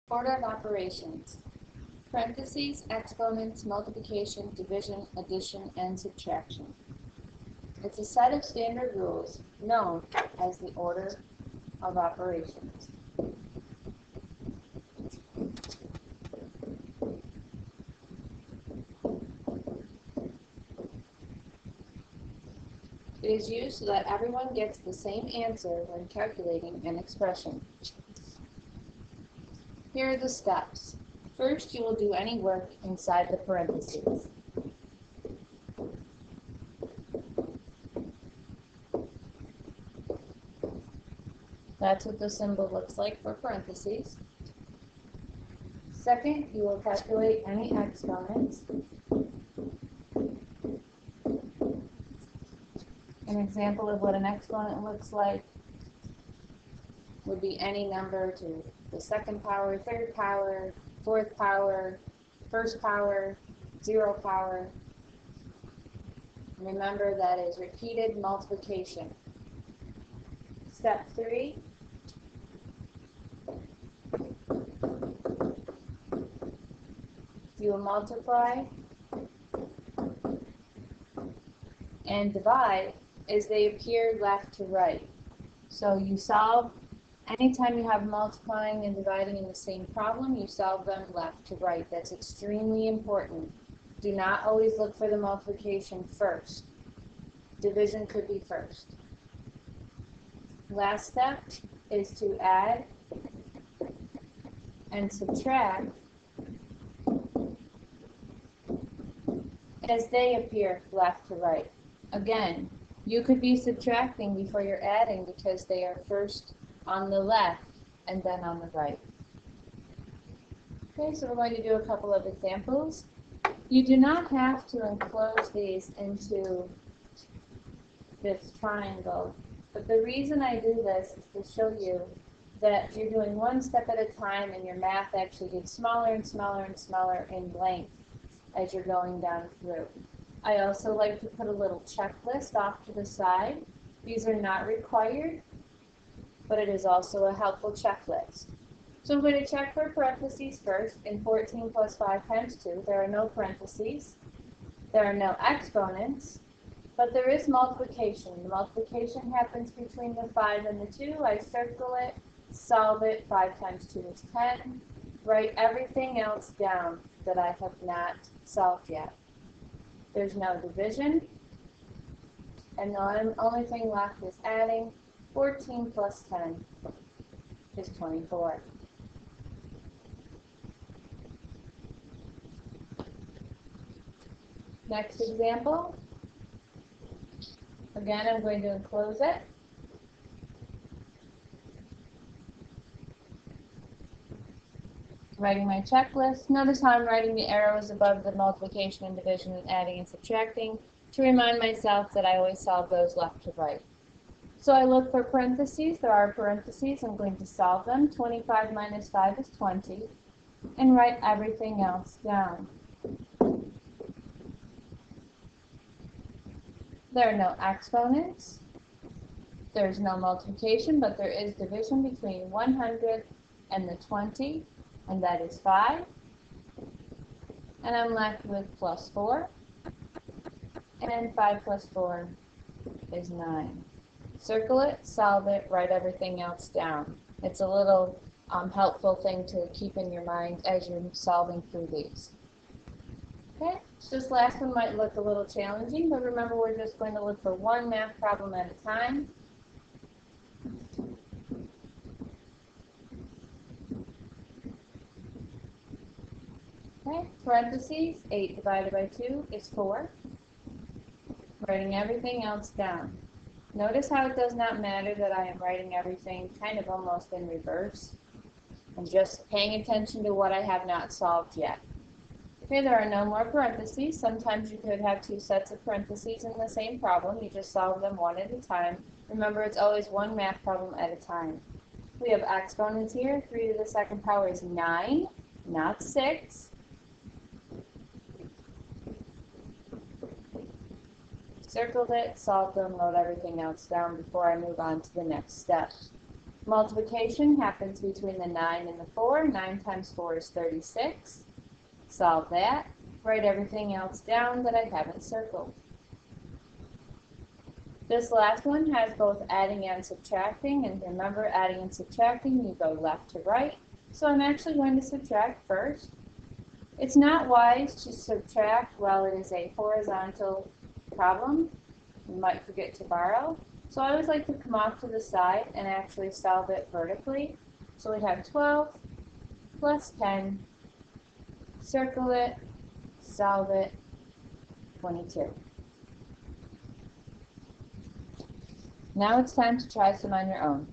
Order of operations. Parentheses, exponents, multiplication, division, addition, and subtraction. It's a set of standard rules known as the order of operations. It is used so that everyone gets the same answer when calculating an expression. Here are the steps. First, you will do any work inside the parentheses. That's what the symbol looks like for parentheses. Second, you will calculate any exponents. An example of what an exponent looks like would be any number to the second power, third power, fourth power, first power, zero power. Remember, that is repeated multiplication. Step 3. You will multiply and divide as they appear left to right. So you solve, anytime you have multiplying and dividing in the same problem, you solve them left to right. That's extremely important. Do not always look for the multiplication first. Division could be first. Last step is to add and subtract as they appear left to right. Again, you could be subtracting before you're adding because they are first on the left and then on the right. Okay, so we're going to do a couple of examples. You do not have to enclose these into this triangle, but the reason I do this is to show you that you're doing one step at a time and your math actually gets smaller and smaller and smaller in length as you're going down through. I also like to put a little checklist off to the side. These are not required, but it is also a helpful checklist. So I'm going to check for parentheses first. In 14 plus 5 times 2, there are no parentheses. There are no exponents, but there is multiplication. The multiplication happens between the 5 and the 2. I circle it, solve it. 5 times 2 is 10. Write everything else down that I have not solved yet. There's no division, and the only thing left is adding. 14 plus 10 is 24. Next example. Again, I'm going to enclose it. Writing my checklist. Notice how I'm writing the arrows above the multiplication and division and adding and subtracting to remind myself that I always solve those left to right. So I look for parentheses. There are parentheses. I'm going to solve them. 25 minus 5 is 20. And write everything else down. There are no exponents. There's no multiplication, but there is division between 100 and the 20, and that is 5. And I'm left with plus 4. And 5 plus 4 is 9. Circle it, solve it, write everything else down. It's a little helpful thing to keep in your mind as you're solving through these. Okay, this last one might look a little challenging, but remember, we're just going to look for one math problem at a time. Okay, parentheses, 8 divided by 2 is 4. Writing everything else down. Notice how it does not matter that I am writing everything kind of almost in reverse. I'm just paying attention to what I have not solved yet. Okay, there are no more parentheses. Sometimes you could have two sets of parentheses in the same problem. You just solve them one at a time. Remember, it's always one math problem at a time. We have exponents here. 3 to the second power is 9, not 6. Circled it, solved them, wrote everything else down before I move on to the next step. Multiplication happens between the 9 and the 4. 9 times 4 is 36. Solve that. Write everything else down that I haven't circled. This last one has both adding and subtracting, and remember, adding and subtracting, you go left to right. So I'm actually going to subtract first. It's not wise to subtract while it is a horizontal problem. You might forget to borrow. So I always like to come off to the side and actually solve it vertically. So we have 12 plus 10, circle it, solve it, 22. Now it's time to try some on your own.